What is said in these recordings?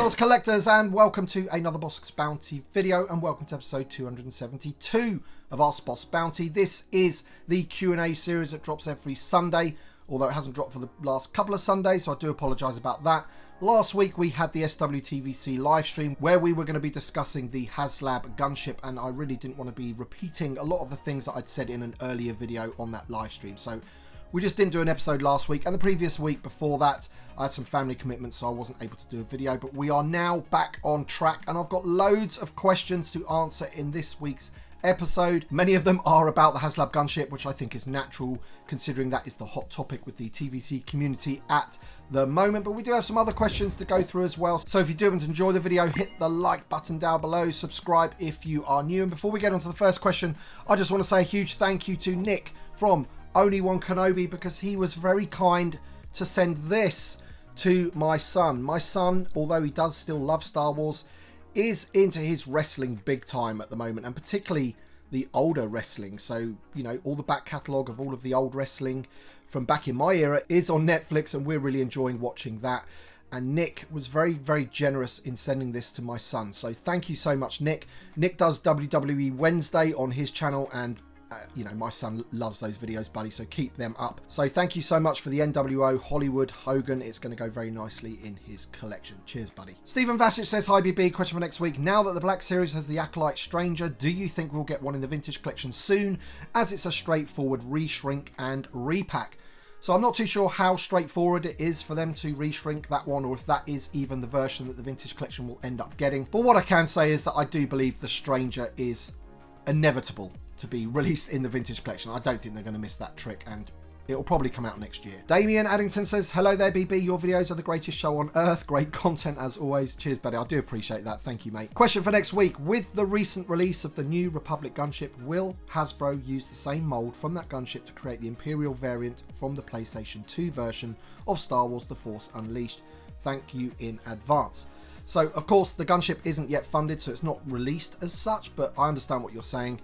Collectors, collectors, and welcome to another Bossk's Bounty video, and welcome to episode 272 of our Bossk Bounty. This is the Q&A series that drops every Sunday, although it hasn't dropped for the last couple of Sundays, so I do apologise about that. Last week we had the SWTVC live stream where we were going to be discussing the Haslab Gunship, and I really didn't want to be repeating a lot of the things that I'd said in an earlier video on that live stream. So we just didn't do an episode last week, and the previous week before that I had some family commitments, so I wasn't able to do a video, but we are now back on track, and I've got loads of questions to answer in this week's episode. Many of them are about the Haslab Gunship, which I think is natural considering that is the hot topic with the TVC community at the moment, but we do have some other questions to go through as well. So if you do enjoy the video, hit the like button down below, subscribe if you are new, and before we get on to the first question, I just want to say a huge thank you to Nick from Only One Kenobi, because he was very kind to send this to my son. My son, although he does still love Star Wars, is into his wrestling big time at the moment, and particularly the older wrestling. So, you know, all the back catalogue of all of the old wrestling from back in my era is on Netflix, and we're really enjoying watching that. And Nick was very, very generous in sending this to my son. So thank you so much, Nick. Nick does WWE Wednesday on his channel, and you know, my son loves those videos, buddy, so keep them up. So thank you so much for the NWO Hollywood Hogan. It's going to go very nicely in his collection. Cheers, buddy. Stephen Vasic says, hi BB, question for next week. Now that the Black Series has the Acolyte Stranger, do you think we'll get one in the vintage collection soon, as it's a straightforward reshrink and repack? So I'm not too sure how straightforward it is for them to reshrink that one, or if that is even the version that the vintage collection will end up getting. But what I can say is that I do believe the Stranger is inevitable to be released in the vintage collection. I don't think they're going to miss that trick, and it'll probably come out next year. Damien Addington says, hello there BB, your videos are the greatest show on earth. Great content as always. Cheers, buddy. I do appreciate that. Thank you, mate. Question for next week. With the recent release of the New Republic gunship, will Hasbro use the same mold from that gunship to create the Imperial variant from the PlayStation 2 version of Star Wars The Force Unleashed? Thank you in advance. So of course the gunship isn't yet funded, so it's not released as such, but I understand what you're saying.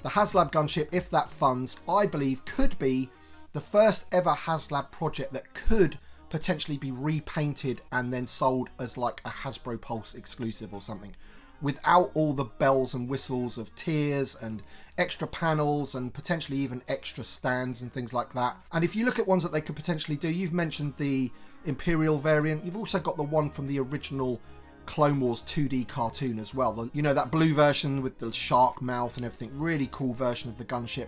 The Haslab Gunship, if that funds, I believe could be the first ever Haslab project that could potentially be repainted and then sold as like a Hasbro Pulse exclusive or something, without all the bells and whistles of tiers and extra panels and potentially even extra stands and things like that. And if you look at ones that they could potentially do, you've mentioned the Imperial variant, you've also got the one from the original Clone Wars 2D cartoon as well. You know, that blue version with the shark mouth and everything. Really cool version of the gunship.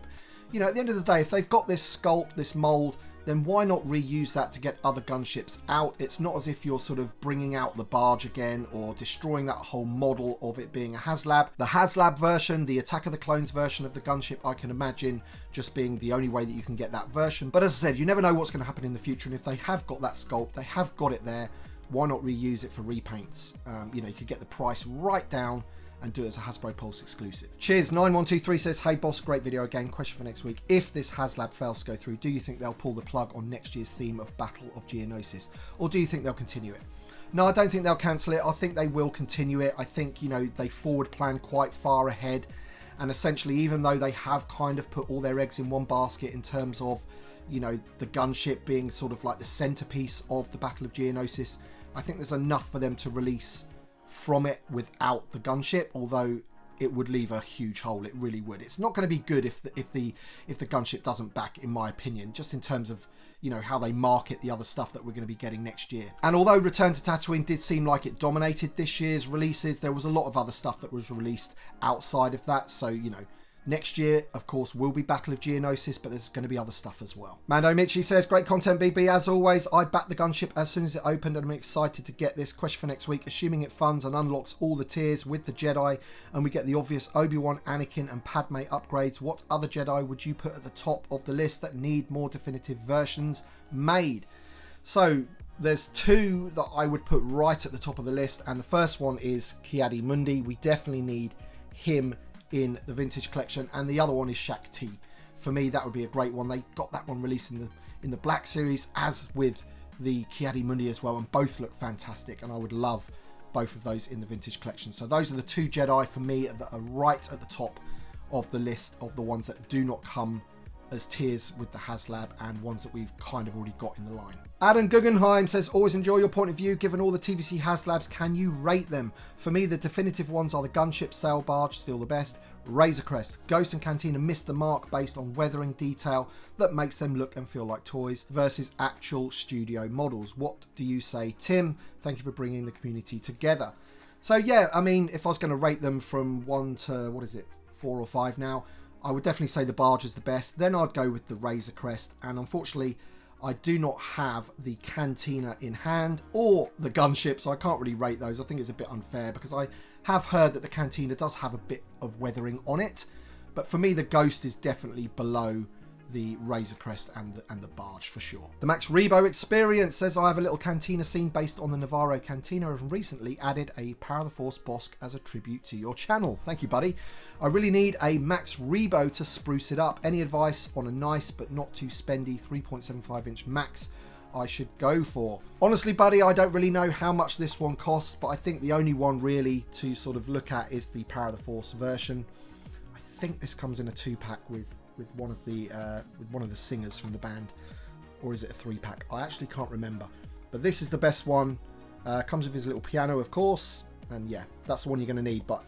You know, at the end of the day, if they've got this sculpt, this mold, then why not reuse that to get other gunships out? It's not as if you're sort of bringing out the barge again or destroying that whole model of it being a Haslab. The Haslab version, the Attack of the Clones version of the gunship, I can imagine just being the only way that you can get that version. But as I said, you never know what's going to happen in the future, and if they have got that sculpt, they have got it there, why not reuse it for repaints? You know, you could get the price right down and do it as a Hasbro Pulse exclusive. Cheers. 9123 says, hey boss, great video again. Question for next week. If this Haslab fails to go through, do you think they'll pull the plug on next year's theme of Battle of Geonosis? Or do you think they'll continue it? No, I don't think they'll cancel it. I think they will continue it. I think, you know, they forward plan quite far ahead. And essentially, even though they have kind of put all their eggs in one basket in terms of, you know, the gunship being sort of like the centerpiece of the Battle of Geonosis, I think there's enough for them to release from it without the gunship, although it would leave a huge hole. It really would. It's not going to be good if the gunship doesn't back, in my opinion, just in terms of, you know, how they market the other stuff that we're going to be getting next year. And although Return to Tatooine did seem like it dominated this year's releases, there was a lot of other stuff that was released outside of that. So, you know, next year, of course, will be Battle of Geonosis, but there's going to be other stuff as well. Mando Mitchie says, great content, BB. As always, I backed the gunship as soon as it opened, and I'm excited to get this. Question for next week. Assuming it funds and unlocks all the tiers with the Jedi, and we get the obvious Obi-Wan, Anakin, and Padme upgrades, what other Jedi would you put at the top of the list that need more definitive versions made? So there's two that I would put right at the top of the list, and the first one is Ki-Adi-Mundi. We definitely need him in the vintage collection, and the other one is Shaak Ti. For me, that would be a great one. They got that one released in the Black Series, as with the Ki-Adi-Mundi as well, and both look fantastic, and I would love both of those in the vintage collection. So those are the two Jedi for me that are right at the top of the list of the ones that do not come as tiers with the HasLab and ones that we've kind of already got in the line. Adam Guggenheim says, always enjoy your point of view. Given all the TVC HasLabs, can you rate them? For me, the definitive ones are the Gunship, Sail Barge, still the best. Razor Crest, Ghost and Cantina missed the mark based on weathering detail that makes them look and feel like toys versus actual studio models. What do you say, Tim? Thank you for bringing the community together. So yeah, I mean, if I was going to rate them from 1 to, what is it, 4 or 5 now, I would definitely say the Barge is the best. Then I'd go with the Razor Crest. And unfortunately, I do not have the Cantina in hand or the Gunship, so I can't really rate those. I think it's a bit unfair because I have heard that the Cantina does have a bit of weathering on it. But for me, the Ghost is definitely below the Razor Crest and the Barge for sure. The Max Rebo Experience says, I have a little Cantina scene based on the Navarro Cantina and recently added a Power of the Force Bossk as a tribute to your channel. Thank you, buddy. I really need a Max Rebo to spruce it up. Any advice on a nice but not too spendy 3.75 inch Max I should go for? Honestly, buddy, I don't really know how much this one costs, but I think the only one really to sort of look at is the Power of the Force version. I think this comes in a 2-pack with one of the singers from the band, or is it a 3-pack? I actually can't remember, but this is the best one. Comes with his little piano, of course, and yeah, that's the one you're going to need. But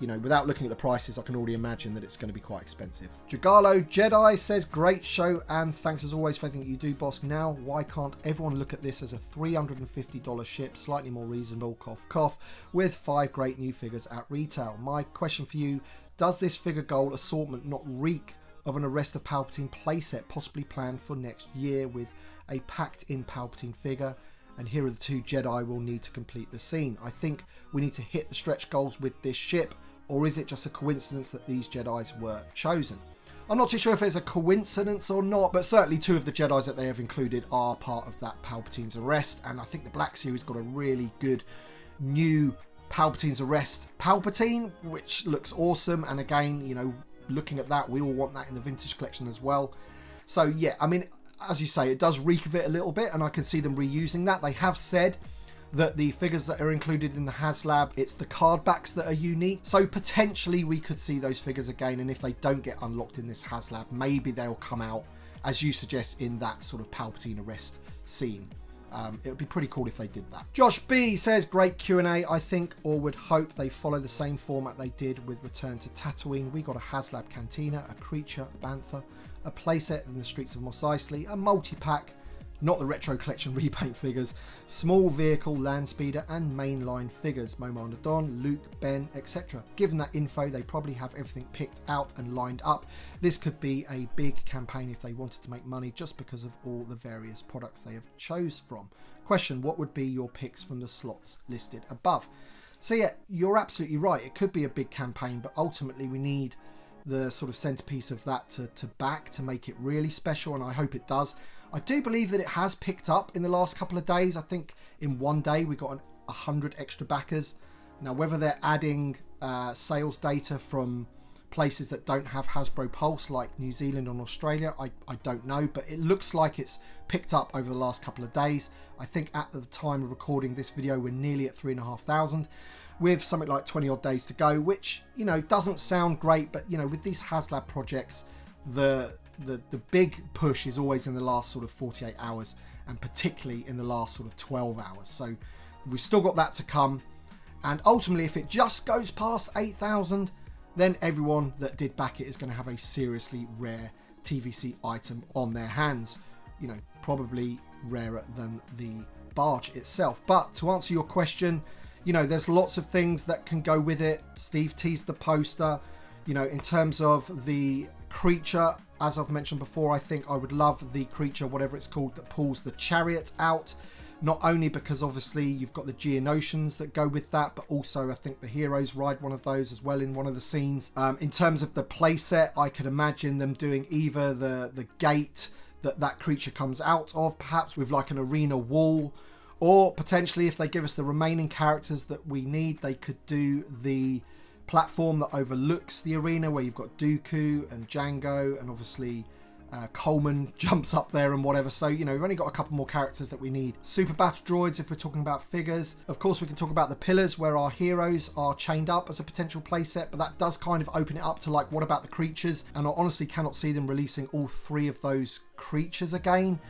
you know, without looking at the prices, I can already imagine that it's going to be quite expensive. Jagalo Jedi says, great show and thanks as always for everything you do, Bossk. Now, why can't everyone look at this as a $350 ship, slightly more reasonable, cough cough, with 5 great new figures at retail? My question for you, does this figure goal assortment not reek of an Arrest of Palpatine playset possibly planned for next year with a packed in Palpatine figure? And here are the 2 Jedi we'll need to complete the scene. I think we need to hit the stretch goals with this ship, or is it just a coincidence that these Jedis were chosen? I'm not too sure if it's a coincidence or not, but certainly 2 of the Jedis that they have included are part of that Palpatine's Arrest, and I think the Black Series got a really good new Palpatine's Arrest Palpatine, which looks awesome, and again, you know, looking at that, we all want that in the vintage collection as well. So yeah, I mean, as you say, it does reek of it a little bit, and I can see them reusing that. They have said that the figures that are included in the HasLab, it's the card backs that are unique, so potentially we could see those figures again, and if they don't get unlocked in this HasLab, maybe they'll come out, as you suggest, in that sort of Palpatine Arrest scene. It would be pretty cool if they did that. Josh B says, great Q&A. I think or would hope they follow the same format they did with Return to Tatooine. We got a HasLab Cantina, a Creature, a Bantha, a playset in the Streets of Mos Eisley, a multi-pack, not the Retro Collection repaint figures, small vehicle, land speeder, and mainline figures, Momo Don, Luke, Ben, etc. Given that info, they probably have everything picked out and lined up. This could be a big campaign if they wanted to make money just because of all the various products they have chose from. Question, what would be your picks from the slots listed above? So yeah, you're absolutely right. It could be a big campaign, but ultimately we need the sort of centerpiece of that to back to make it really special, and I hope it does. I do believe that it has picked up in the last couple of days. I think in one day we got 100 extra backers. Now, whether they're adding sales data from places that don't have Hasbro Pulse like New Zealand and Australia, I don't know, but it looks like it's picked up over the last couple of days. I think at the time of recording this video, we're nearly at 3,500 with something like 20 odd days to go, which, you know, doesn't sound great, but you know, with these HasLab projects, the big push is always in the last sort of 48 hours, and particularly in the last sort of 12 hours. So we've still got that to come, and ultimately if it just goes past 8,000, then everyone that did back it is going to have a seriously rare TVC item on their hands, you know, probably rarer than the barge itself. But to answer your question, you know, there's lots of things that can go with it. Steve teased the poster. You know, in terms of the creature, as I've mentioned before, I think I would love the creature, whatever it's called, that pulls the chariot out. Not only because obviously you've got the Geonosis that go with that, but also I think the heroes ride one of those as well in one of the scenes. In terms of the playset, I could imagine them doing either the gate that creature comes out of, perhaps with like an arena wall, or potentially if they give us the remaining characters that we need, they could do the platform that overlooks the arena where you've got Dooku and Django and obviously Coleman jumps up there and whatever. So, you know, we've only got a couple more characters that we need. Super battle droids, if we're talking about figures. Of course, we can talk about the pillars where our heroes are chained up as a potential playset, but that does kind of open it up to, like, what about the creatures? And I honestly cannot see them releasing all 3 of those creatures again.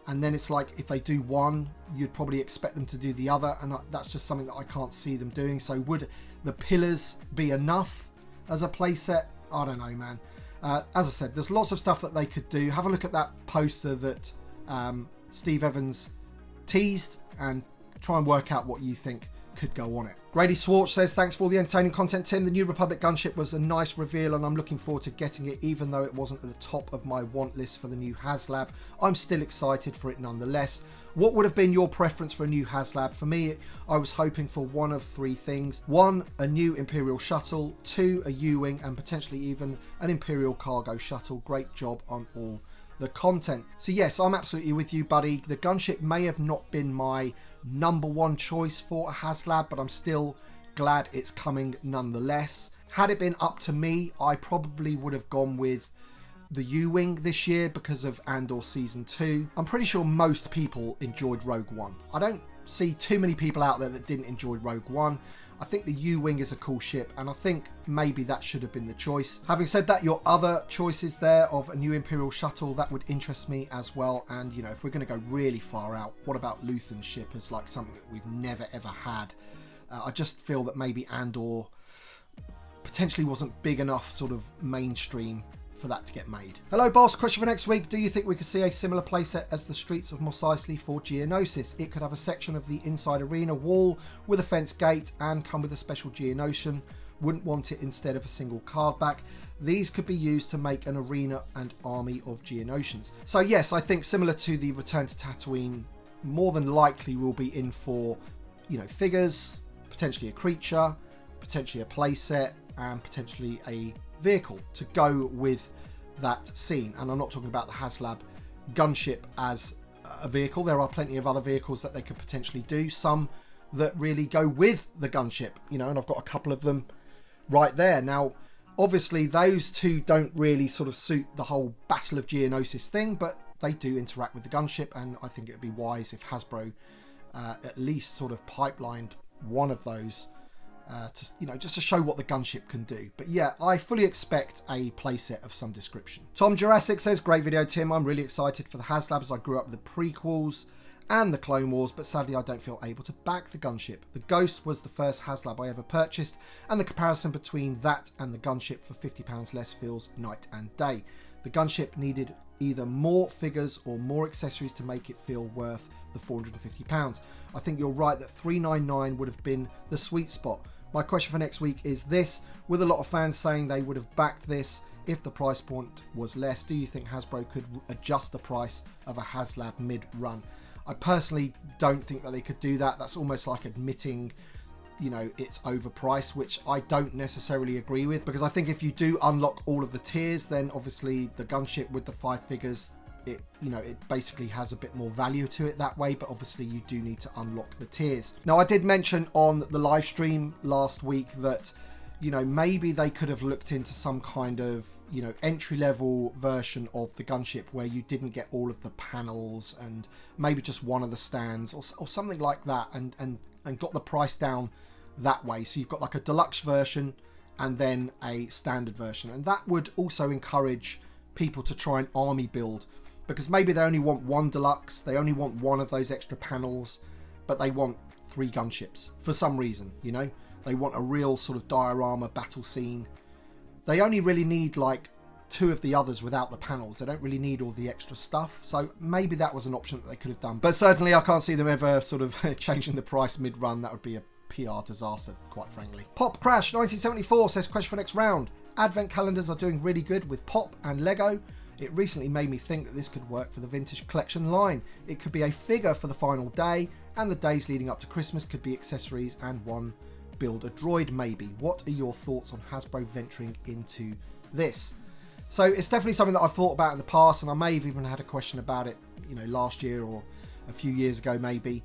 And then it's like, if they do one, you'd probably expect them to do the other. And that's just something that I can't see them doing. So would the pillars be enough as a playset? I don't know, man. As I said, there's lots of stuff that they could do. Have a look at that poster that Steve Evans teased and try and work out what you think could go on it. Grady Swatch says, thanks for all the entertaining content, Tim. The New Republic gunship was a nice reveal and I'm looking forward to getting it, even though it wasn't at the top of my want list for the new HasLab. I'm still excited for it nonetheless. What would have been your preference for a new HasLab? For me, I was hoping for one of 3 things. 1, a new Imperial shuttle. 2, a U-Wing, and potentially even an Imperial cargo shuttle. Great job on all the content. So yes, I'm absolutely with you, buddy. The gunship may have not been my #1 choice for a HasLab, but I'm still glad it's coming nonetheless. Had it been up to me, I probably would have gone with the U-Wing this year because of Andor Season 2. I'm pretty sure most people enjoyed Rogue One. I don't see too many people out there that didn't enjoy Rogue One. I think the U-Wing is a cool ship, and I think maybe that should have been the choice. Having said that, your other choices there of a new Imperial shuttle, that would interest me as well. And, you know, if we're going to go really far out, what about Luthen's ship as like something that we've never ever had? I just feel that maybe Andor potentially wasn't big enough sort of mainstream for that to get made. Hello Boss, question for next week. Do you think we could see a similar playset as the Streets of Mos Eisley for Geonosis? It could have a section of the inside arena wall with a fence gate and come with a special Geonosian. Wouldn't want it instead of a single card back. These could be used to make an arena and army of Geonosians. So yes, I think similar to the Return to Tatooine, more than likely we'll be in for, you know, figures, potentially a creature, potentially a playset, and potentially a vehicle to go with that scene. And I'm not talking about the HasLab gunship as a vehicle. There are plenty of other vehicles that they could potentially do, some that really go with the gunship, you know, and I've got a couple of them right there. Now obviously those 2 don't really sort of suit the whole Battle of Geonosis thing, but they do interact with the gunship, and I think it would be wise if Hasbro at least sort of pipelined one of those to, you know, just to show what the gunship can do. But yeah, I fully expect a playset of some description. Tom Jurassic says, great video, Tim. I'm really excited for the HasLab as I grew up with the prequels and the Clone Wars, but sadly I don't feel able to back the gunship. The Ghost was the first HasLab I ever purchased, and the comparison between that and the gunship for £50 less feels night and day. The gunship needed either more figures or more accessories to make it feel worth the £450. I think you're right that $399 would have been the sweet spot. My question for next week is this: with a lot of fans saying they would have backed this if the price point was less, do you think Hasbro could adjust the price of a HasLab mid-run? I personally don't think that they could do that. That's almost like admitting, you know, it's overpriced, which I don't necessarily agree with, because I think if you do unlock all of the tiers, then obviously the gunship with the 5 figures, it, you know, it basically has a bit more value to it that way, but obviously you do need to unlock the tiers. Now I did mention on the live stream last week that, you know, maybe they could have looked into some kind of, you know, entry-level version of the gunship where you didn't get all of the panels and maybe just one of the stands or something like that, and got the price down that way. So you've got like a deluxe version and then a standard version, and that would also encourage people to try and army build, because maybe they only want 1 deluxe, they only want 1 of those extra panels, but they want 3 gunships for some reason, you know. They want a real sort of diorama battle scene. They only really need like 2 of the others without the panels. They don't really need all the extra stuff. So maybe that was an option that they could have done. But certainly I can't see them ever sort of changing the price mid-run. That would be a PR disaster, quite frankly. Pop Crash 1974 says, question for next round. Advent calendars are doing really good with Pop and Lego. It recently made me think that this could work for the vintage collection line. It could be a figure for the final day, and the days leading up to Christmas could be accessories and one build a droid maybe. What are your thoughts on Hasbro venturing into this? So it's definitely something that I've thought about in the past, and I may have even had a question about it, you know, last year or a few years ago maybe.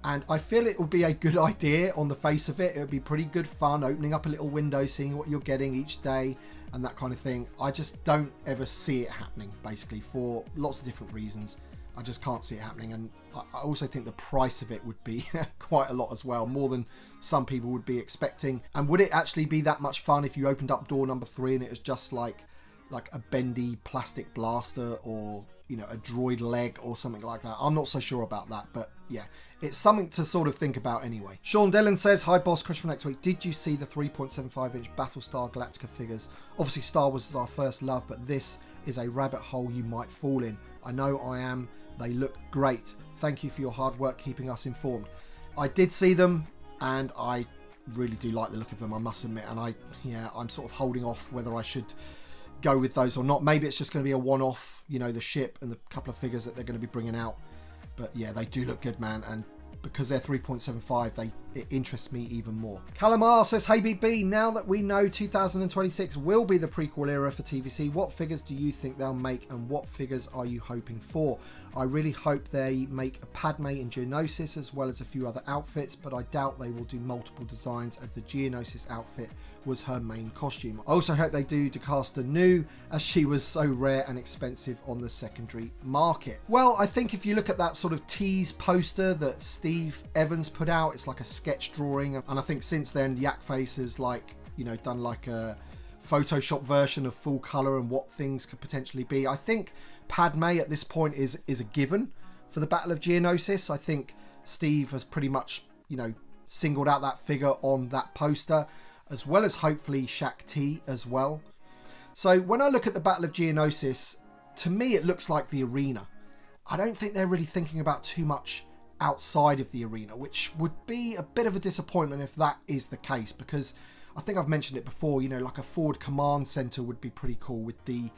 And I feel it would be a good idea on the face of it. It would be pretty good fun, opening up a little window, seeing what you're getting each day, and that kind of thing. I just don't ever see it happening, basically, for lots of different reasons. I just can't see it happening, and I also think the price of it would be quite a lot as well, more than some people would be expecting. And would it actually be that much fun if you opened up door number 3 and it was just like a bendy plastic blaster, or, you know, a droid leg or something like that? I'm not so sure about that, but yeah, it's something to sort of think about anyway. Sean Dillon says, hi boss, question for next week. Did you see the 3.75 inch Battlestar Galactica figures? Obviously Star Wars is our first love, but this is a rabbit hole you might fall in. I know I am. They look great. Thank you for your hard work keeping us informed. I did see them, and I really do like the look of them, I must admit. And I'm sort of holding off whether I should go with those or not. Maybe it's just going to be a one-off, you know, the ship and the couple of figures that they're going to be bringing out. But yeah, they do look good, man. And because they're 3.75, it interests me even more. Calamar says, hey BB, now that we know 2026 will be the prequel era for TVC, what figures do you think they'll make, and what figures are you hoping for? I really hope they make a Padme in Geonosis as well as a few other outfits, but I doubt they will do multiple designs, as the Geonosis outfit was her main costume. I also hope they do Jocasta Nu, as she was so rare and expensive on the secondary market. Well, I think if you look at that sort of tease poster that Steve Evans put out, it's like a sketch drawing, and I think since then Yak Face has, like, you know, done like a Photoshop version of full color and what things could potentially be. I think Padme at this point is a given for the Battle of Geonosis. I think Steve has pretty much, you know, singled out that figure on that poster, as well as hopefully Shaq T as well. So when I look at the Battle of Geonosis, to me it looks like the arena. I don't think they're really thinking about too much outside of the arena, which would be a bit of a disappointment if that is the case, because I think I've mentioned it before, you know, like a forward command center would be pretty cool with the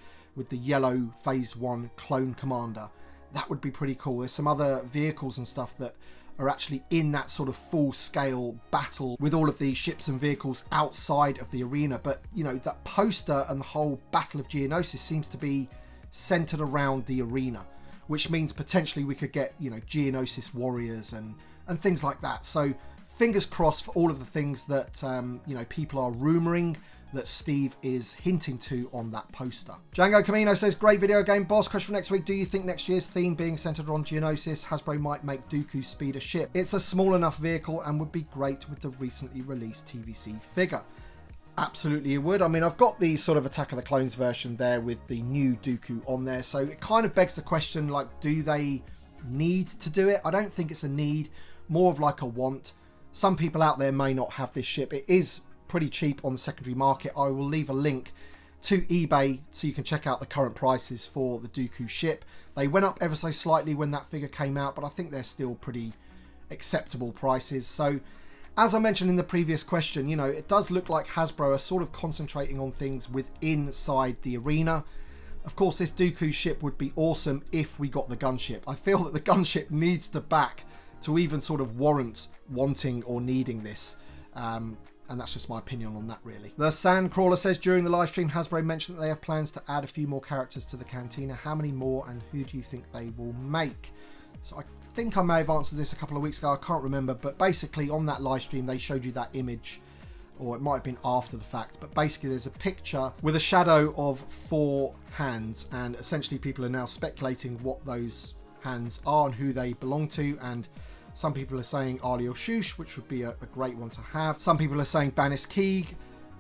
yellow phase 1 clone commander. That would be pretty cool. There's some other vehicles and stuff that are actually in that sort of full scale battle with all of these ships and vehicles outside of the arena. But, you know, that poster and the whole Battle of Geonosis seems to be centered around the arena, which means potentially we could get, you know, Geonosis warriors and things like that. So fingers crossed for all of the things that, you know, people are rumoring that Steve is hinting to on that poster. Django Camino says, great video game boss. Question for next week. Do you think next year's theme being centered on Geonosis, Hasbro might make Dooku speed a ship? It's a small enough vehicle and would be great with the recently released TVC figure. Absolutely it would. I mean, I've got the sort of Attack of the Clones version there with the new Dooku on there, so it kind of begs the question, like, do they need to do it? I don't think it's a need, more of like a want. Some people out there may not have this ship. It is pretty cheap on the secondary market. I will leave a link to eBay so you can check out the current prices for the Dooku ship. They went up ever so slightly when that figure came out, but I think they're still pretty acceptable prices. So as I mentioned in the previous question, you know, it does look like Hasbro are sort of concentrating on things inside the arena. Of course, this Dooku ship would be awesome if we got the gunship. I feel that the gunship needs to back to even sort of warrant wanting or needing this. And that's just my opinion on that, really. The Sandcrawler says, during the live stream, Hasbro mentioned that they have plans to add a few more characters to the Cantina. How many more, and who do you think they will make? So I think I may have answered this a couple of weeks ago. I can't remember. But basically, on that live stream, they showed you that image, or it might have been after the fact. But basically, there's a picture with a shadow of 4 hands. And essentially, people are now speculating what those hands are and who they belong to. And some people are saying Ali or Shush, which would be a great one to have. Some people are saying Banis Keeg,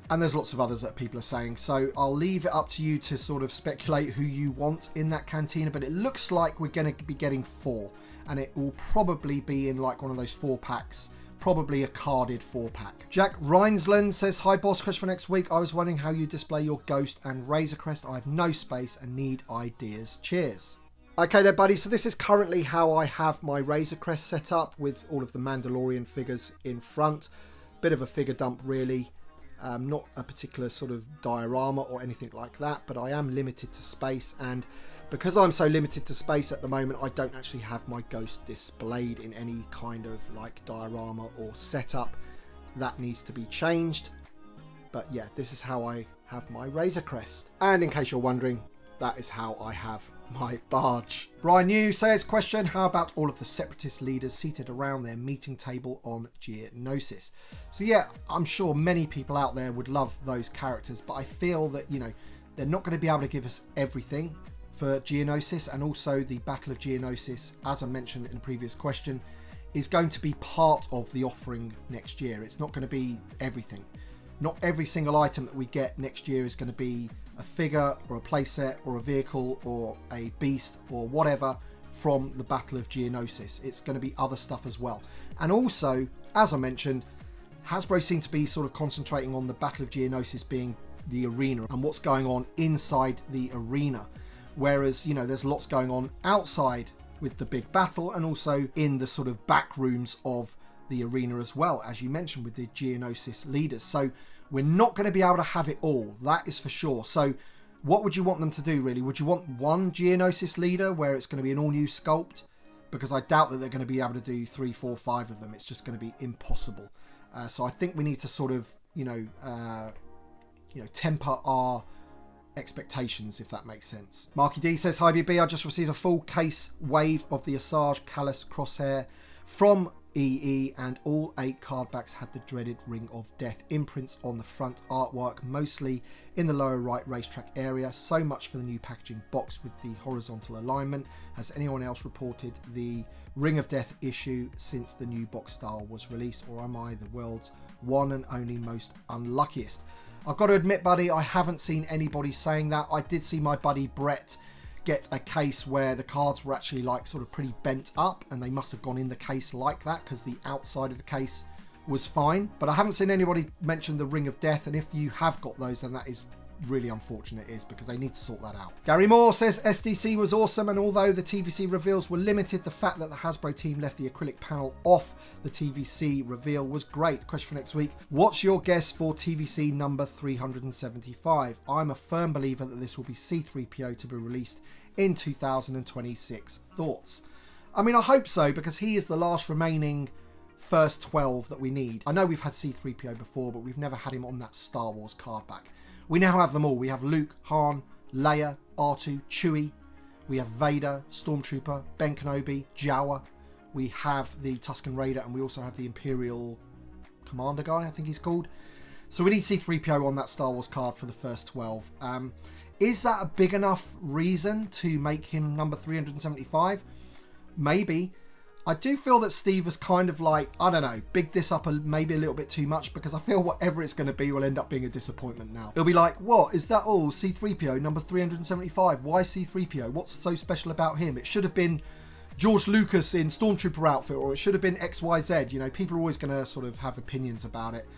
and there's lots of others that people are saying. So I'll leave it up to you to sort of speculate who you want in that Cantina, but it looks like we're going to be getting 4, and it will probably be in like one of those 4 packs, probably a carded 4-pack. Jack Reinsland says, hi boss, question for next week. I was wondering how you display your Ghost and Razor Crest. I have no space and need ideas. Cheers. Okay there, buddy, so this is currently how I have my Razor Crest set up, with all of the Mandalorian figures in front. Bit of a figure dump, really. Not a particular sort of diorama or anything like that, but I am limited to space, and because I'm so limited to space at the moment, I don't actually have my Ghost displayed in any kind of like diorama or setup. That needs to be changed. But yeah, this is how I have my Razor Crest. And in case you're wondering, that is how I have my barge. Brian New says, question, how about all of the separatist leaders seated around their meeting table on Geonosis? So yeah, I'm sure many people out there would love those characters, but I feel that, you know, they're not going to be able to give us everything for Geonosis, and also the Battle of Geonosis, as I mentioned in a previous question, is going to be part of the offering next year. It's not going to be everything. Not every single item that we get next year is going to be a figure or a playset or a vehicle or a beast or whatever from the Battle of Geonosis. It's going to be other stuff as well. And also, as I mentioned, Hasbro seem to be sort of concentrating on the Battle of Geonosis being the arena and what's going on inside the arena. Whereas, you know, there's lots going on outside with the big battle and also in the sort of back rooms of the arena as well, as you mentioned, with the Geonosis leaders. So we're not going to be able to have it all, that is for sure. So what would you want them to do, really? Would you want one Geonosis leader where it's going to be an all-new sculpt? Because I doubt that they're going to be able to do 3, 4, 5 of them. It's just going to be impossible. So I think we need to sort of, temper our expectations, if that makes sense. Marky D says, hi BB, I just received a full case wave of the Asajj Callus Crosshair from EE, and all 8 card backs had the dreaded Ring of Death imprints on the front artwork, mostly in the lower right racetrack area. So much for the new packaging box with the horizontal alignment. Has anyone else reported the Ring of Death issue since the new box style was released, or am I the world's one and only most unluckiest? I've got to admit, buddy, I haven't seen anybody saying that. I did see my buddy Brett get a case where the cards were actually like sort of pretty bent up, and they must have gone in the case like that because the outside of the case was fine. But I haven't seen anybody mention the Ring of Death, and if you have got those, then that is really unfortunate, is because they need to sort that out. Gary Moore says SDC was awesome, and although the TVC reveals were limited, the fact that the Hasbro team left the acrylic panel off the TVC reveal was great. Question for next week, what's your guess for TVC number 375? I'm a firm believer that this will be C-3PO to be released in 2026. Thoughts? I mean, I hope so, because he is the last remaining first 12 that we need. I know we've had C-3PO before, but we've never had him on that Star Wars card back. We now have them all. We have Luke, Han, Leia, R2, Chewie. We have Vader, Stormtrooper, Ben Kenobi, Jawa. We have the Tusken Raider, and we also have the Imperial Commander guy, I think he's called. So we need C-3PO on that Star Wars card for the first 12. Is that a big enough reason to make him number 375? Maybe. I do feel that Steve was kind of like, I don't know, bigged this up maybe a little bit too much, because I feel whatever it's going to be will end up being a disappointment now. It'll be like, what? Is that all? C-3PO, number 375. Why C-3PO? What's so special about him? It should have been George Lucas in Stormtrooper outfit, or it should have been XYZ. You know, people are always going to sort of have opinions about it.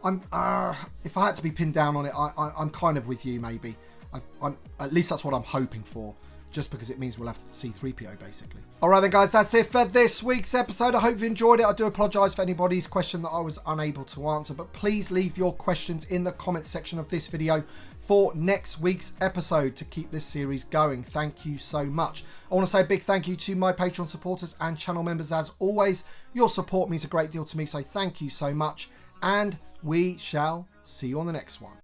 If I had to be pinned down on it, I'm kind of with you, maybe. At least that's what I'm hoping for, just because it means we'll have to see C-3PO, basically. Alright then, guys, that's it for this week's episode. I hope you enjoyed it. I do apologise for anybody's question that I was unable to answer, but please leave your questions in the comment section of this video for next week's episode to keep this series going. Thank you so much. I want to say a big thank you to my Patreon supporters and channel members. As always, your support means a great deal to me, so thank you so much, and we shall see you on the next one.